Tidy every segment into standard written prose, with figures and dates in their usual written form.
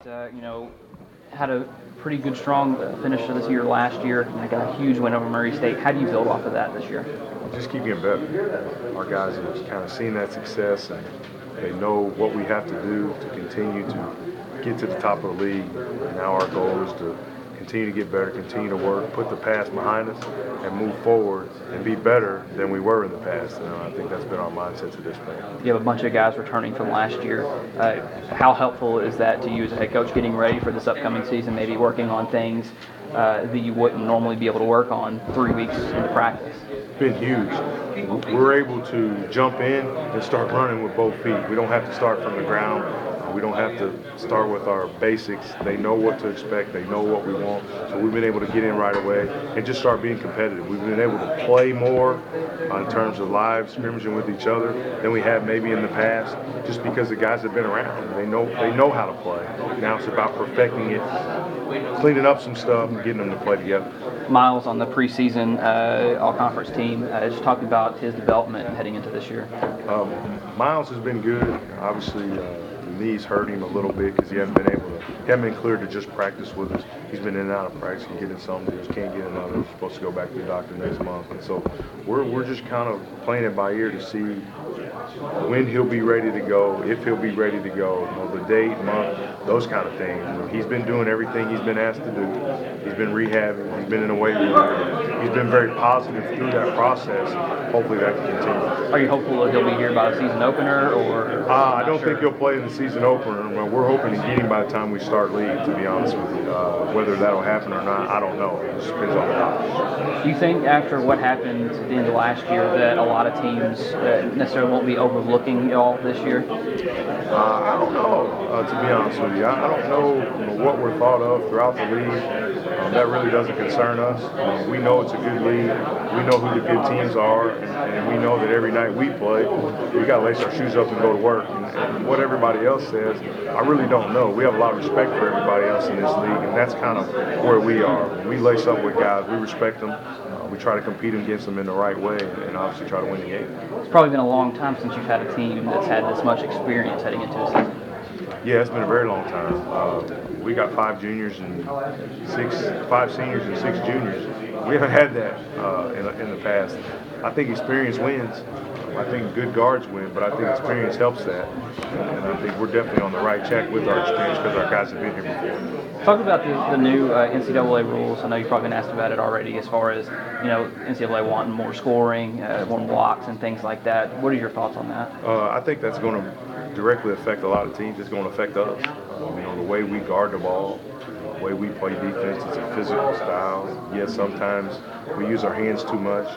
Had a pretty good, strong finish to this year last year. And got a huge win over Murray State. How do you build off of that this year? Just keep getting better. Our guys have kind of seen that success, and they know what we have to do to continue to get to the top of the league. Now our goal is to continue to get better, continue to work, put the past behind us, and move forward and be better than we were in the past. And I think that's been our mindset to this point. You have a bunch of guys returning from last year. How helpful is that to you as a head coach, getting ready for this upcoming season, maybe working on things that you wouldn't normally be able to work on 3 weeks into practice? It's been huge. We're able to jump in and start running with both feet. We don't have to start from the ground. We don't have to start with our basics. They know what to expect. They know what we want. So we've been able to get in right away and just start being competitive. We've been able to play more in terms of live scrimmaging with each other than we have maybe in the past, just because the guys have been around. They know how to play. Now it's about perfecting it, cleaning up some stuff, and getting them to play together. Miles on the preseason all-conference team, just talking about his development heading into this year. Miles has been good. Obviously, the knees hurt him a little bit because he hasn't been cleared to just practice with us. He's been in and out of practice and getting some, just can't get another. He's supposed to go back to the doctor next month. And so we're just kind of playing it by ear to see when he'll be ready to go, if he'll be ready to go, the date, month, those kind of things. He's been doing everything he's been asked to do. He's been rehabbing. He's been in the weight room. He's been very positive through that process. Hopefully that can continue. Are you hopeful that he'll be here by the season opener, or? I don't think he'll play in the season opener. We're hoping to get him by the time we start league, to be honest with you. Whether that'll happen or not, I don't know. It just depends on the doctor. Do you think after what happened at the end of last year that a lot of teams necessarily won't be overlooking y'all this year? I don't know, to be honest with you. I don't know, what we're thought of throughout the league. That really doesn't concern us. We know it's a good league. We know who the good teams are, and we know that every night we play, we got to lace our shoes up and go to work. And what everybody else says, I really don't know. We have a lot of respect for everybody else in this league, and that's kind of where we are. When we lace up with guys, we respect them. We try to compete against them in the right way, and obviously try to win the game. It's probably been a long time since you've had a team that's had this much experience heading into a season. Yeah, it's been a very long time. We got 5 juniors and 5 seniors and 6 juniors. We haven't had that in the past. I think experience wins. I think good guards win, but I think experience helps that. And I think we're definitely on the right track with our experience because our guys have been here before. Talk about the new NCAA rules. I know you've probably been asked about it already, as far as NCAA wanting more scoring, more blocks, and things like that. What are your thoughts on that? I think that's going to directly affect a lot of teams. It's going to affect us. The way we guard the ball, the way we play defense, it's a physical style. Yes, sometimes we use our hands too much.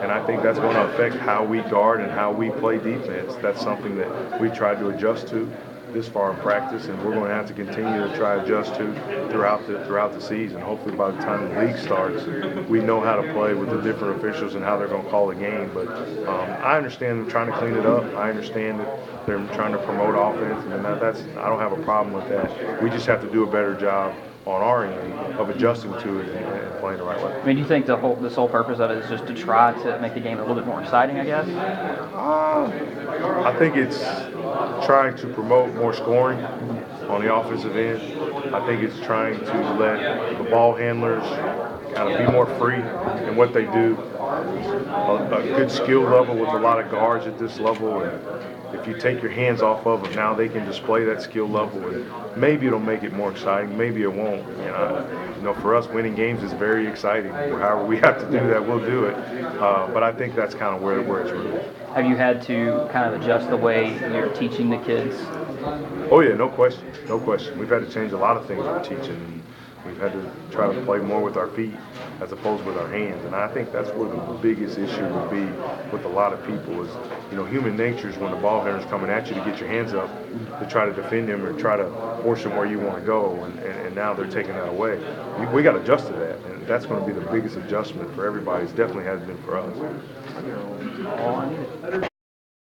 And I think that's going to affect how we guard and how we play defense. That's something that we tried to adjust to this far in practice, and we're going to have to continue to try to adjust to throughout the season. Hopefully by the time the league starts, we know how to play with the different officials and how they're going to call the game. But I understand them trying to clean it up. I understand that they're trying to promote offense, and I don't have a problem with that. We just have to do a better job on our end of adjusting to it and playing the right way. I mean, do you think this whole purpose of it is just to try to make the game a little bit more exciting, I guess? I think it's trying to promote more scoring on the offensive end. I think it's trying to let the ball handlers kind of be more free in what they do. A good skill level with a lot of guards at this level, and if you take your hands off of them, now they can display that skill level, and maybe it'll make it more exciting, maybe it won't. For us, winning games is very exciting. However we have to do that, we'll do it. But I think that's kind of where it's rooted. Have you had to kind of adjust the way you're teaching the kids? Oh yeah, no question. We've had to change a lot of things we're teaching. We've had to try to play more with our feet as opposed with our hands. And I think that's where the biggest issue would be with a lot of people is, human nature is when the ball handler's coming at you to get your hands up to try to defend him or try to force him where you want to go. And now they're taking that away. We got to adjust to that. And that's going to be the biggest adjustment for everybody. It definitely has been for us.